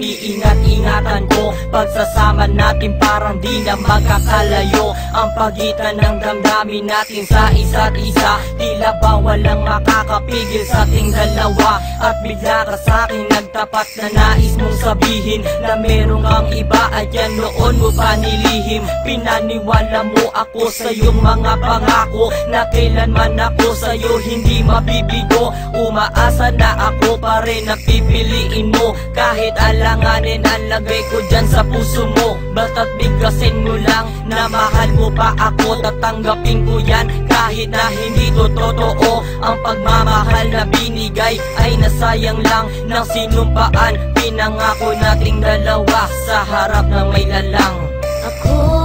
iniingat-ingatan ko. Pagsasama natin parang di na magkakalayo. Ang pagitan ng damdamin natin sa isa't isa, tila ba walang makakapigil sa ating dalawa. At bigla ka sa'kin nagtapat na nais mong sabihin na meron kang iba at yan noon mo pa nilihim. Pinaniwala mo ako sa iyong mga pangako na kailanman ako sa'yo hindi mabibigo. Umaasa na ako pa rin na pipiliin mo, kahit alanganin ang lagay ko dyan sa puso mo. Basta't bigkasin mo lang na mahal mo pa ako, tatanggapin ko yan kahit na hindi to totoo. Ang pagmamahal na binigay ay nasayang lang ng sinumpaan. Pinangako nating dalawa sa harap ng may lalang. Ako